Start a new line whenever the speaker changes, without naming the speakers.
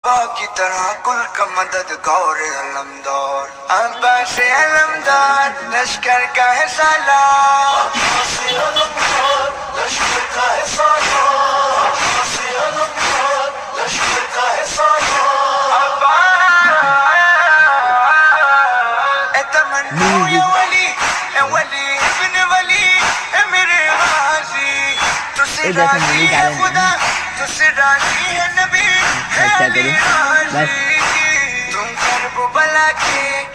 की तरह कुल का मदद गौर अलमदार अब्बास अलमदार लश्कर का है सालार अब्बास अलमदार लश्कर का है सालार अब्बास अलमदार लश्कर का है सालार अब्बास तमन्ना या वली इब्न वली मेरे गाजी तुझसे राजी है खुदा तुझसे राजी है नबी है अली राजी तुम कर्ब बला के